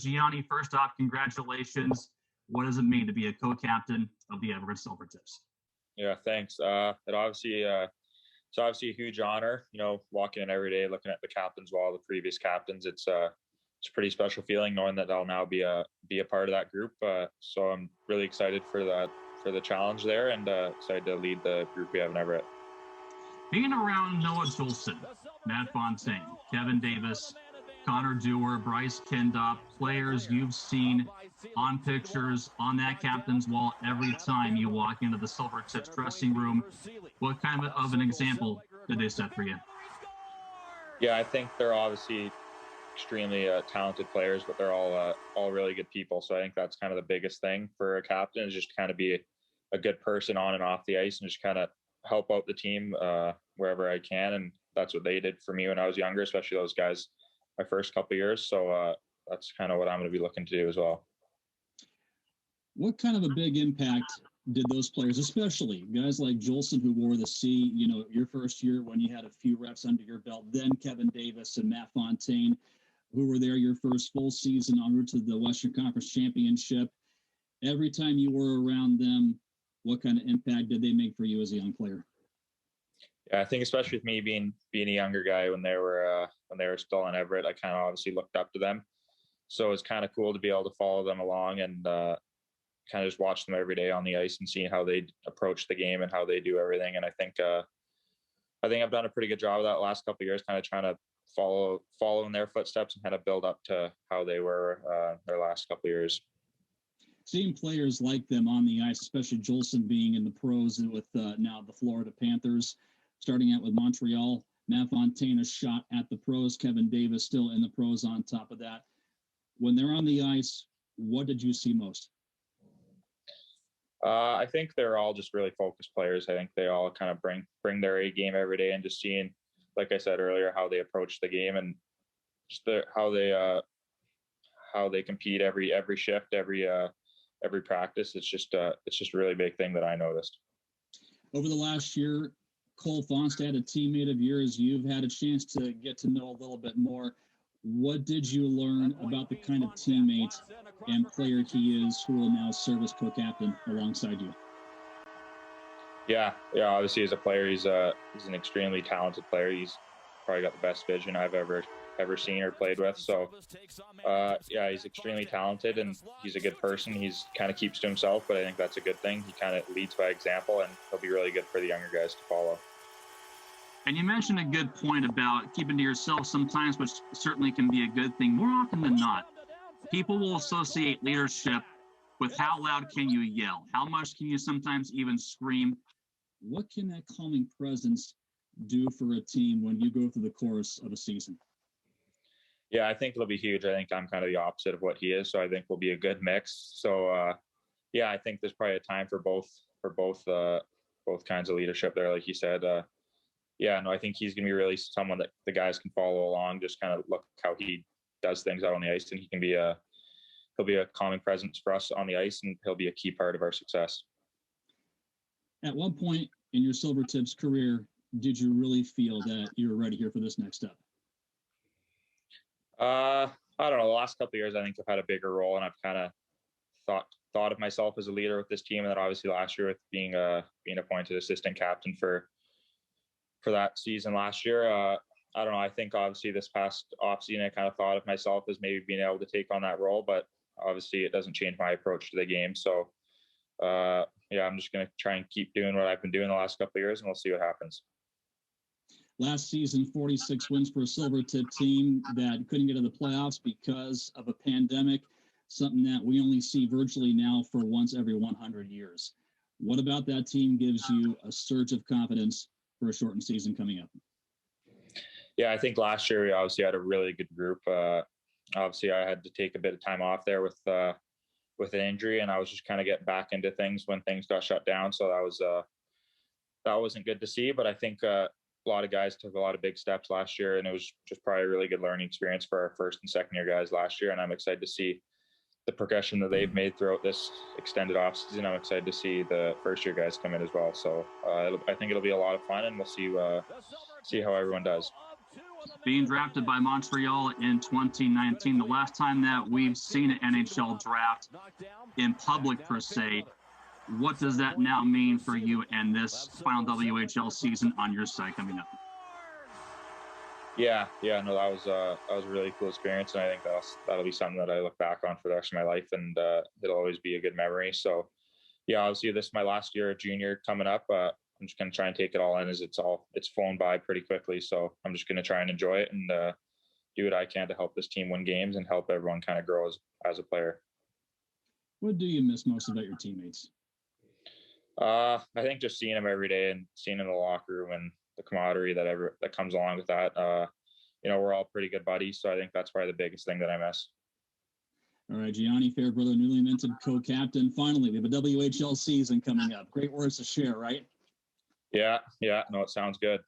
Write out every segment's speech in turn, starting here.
Gianni, first off, congratulations. What does it mean to be a co-captain of the Everett Silvertips? Yeah, thanks. It's obviously a huge honor, walking in every day, looking at the captains of all the previous captains. It's a pretty special feeling knowing that I'll now be a part of that group. So I'm really excited for the challenge there, and excited to lead the group we have in Everett. Being around Noah Jolson, Matt Fontaine, Kevin Davis, Connor Dewar, Bryce Kendop, players you've seen on pictures on that captain's wall every time you walk into the Silvertips dressing room, what kind of an example did they set for you? Yeah, I think they're obviously extremely talented players, but they're all really good people. So I think that's kind of the biggest thing for a captain, is just kind of be a good person on and off the ice and just kind of help out the team wherever I can. And that's what they did for me when I was younger, especially those guys my first couple of years. So that's kind of what I'm going to be looking to do as well. What kind of a big impact did those players, especially guys like Jolson, who wore the C, your first year when you had a few reps under your belt, then Kevin Davis and Matt Fontaine, who were there your first full season en route to the Western Conference Championship. Every time you were around them, what kind of impact did they make for you as a young player? Yeah, I think especially with me being a younger guy when they were still in Everett, I kind of obviously looked up to them. So it's kind of cool to be able to follow them along and kind of just watch them every day on the ice and seeing how they approach the game and how they do everything. And I think I've done a pretty good job of that last couple of years, kind of trying to follow in their footsteps and kind of build up to how they were their last couple of years. Seeing players like them on the ice, especially Jolson being in the pros and with now the Florida Panthers, starting out with Montreal, Matt Fontaine a shot at the pros, Kevin Davis still in the pros on top of that. When they're on the ice, what did you see most? I think they're all just really focused players. I think they all kind of bring their A game every day, and just seeing, like I said earlier, how they approach the game and just how they compete every shift, every practice. It's just a really big thing that I noticed. Over the last year, Cole Fonstad, a teammate of yours, you've had a chance to get to know a little bit more. What did you learn about the kind of teammate and player he is, who will now serve as co-captain alongside you? Yeah. Obviously, as a player, he's an extremely talented player. He's probably got the best vision I've ever seen or played with. So, he's extremely talented and he's a good person. He's kind of keeps to himself, but I think that's a good thing. He kind of leads by example, and he'll be really good for the younger guys to follow. And you mentioned a good point about keeping to yourself sometimes, which certainly can be a good thing. More often than not, people will associate leadership with how loud can you yell? How much can you sometimes even scream? What can that calming presence do for a team when you go through the course of a season? Yeah, I think it'll be huge. I think I'm kind of the opposite of what he is, so I think we'll be a good mix. So, I think there's probably a time for both kinds of leadership there, like you said. I think he's going to be really someone that the guys can follow along, just kind of look how he does things out on the ice, and he'll be a calming presence for us on the ice, and he'll be a key part of our success. At one point in your Silvertips career, did you really feel that you were ready here for this next step? I don't know. The last couple of years, I think I've had a bigger role, and I've kind of thought of myself as a leader with this team. And then obviously last year with being appointed assistant captain for that season last year, I don't know. I think obviously this past offseason, I kind of thought of myself as maybe being able to take on that role, but obviously it doesn't change my approach to the game. So, I'm just going to try and keep doing what I've been doing the last couple of years, and we'll see what happens. Last season, 46 wins for a Silvertip team that couldn't get to the playoffs because of a pandemic, something that we only see virtually now for once every 100 years. What about that team gives you a surge of confidence for a shortened season coming up? Yeah, I think last year we obviously had a really good group. Obviously, I had to take a bit of time off there with an injury, and I was just kind of getting back into things when things got shut down. So that wasn't good to see. But I think a lot of guys took a lot of big steps last year, and it was just probably a really good learning experience for our first and second year guys last year. And I'm excited to see the progression that they've made throughout this extended offseason. I'm excited to see the first year guys come in as well. So I think it'll be a lot of fun, and we'll see how everyone does. being drafted by Montreal in 2019. The last time that we've seen an NHL draft in public per se, what does that now mean for you and this final WHL season on your side coming up? Yeah, no, that was a really cool experience, and I think that'll be something that I look back on for the rest of my life, and it'll always be a good memory. So, yeah, obviously this is my last year of junior coming up. I'm just gonna try and take it all in, as it's flown by pretty quickly. So I'm just gonna try and enjoy it and do what I can to help this team win games and help everyone kind of grow as a player. What do you miss most about your teammates? I think just seeing them every day and seeing them in the locker room and the camaraderie that comes along with that. We're all pretty good buddies, so I think that's probably the biggest thing that I miss. All right, Gianni, Fairbrother, newly minted co-captain. Finally, we have a WHL season coming up. Great words to share, right? Yeah. No, it sounds good.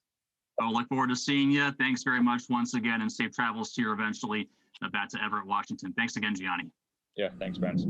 I'll look forward to seeing you. Thanks very much once again, and safe travels to you eventually back to Everett, Washington. Thanks again, Gianni. Yeah, thanks, Vince.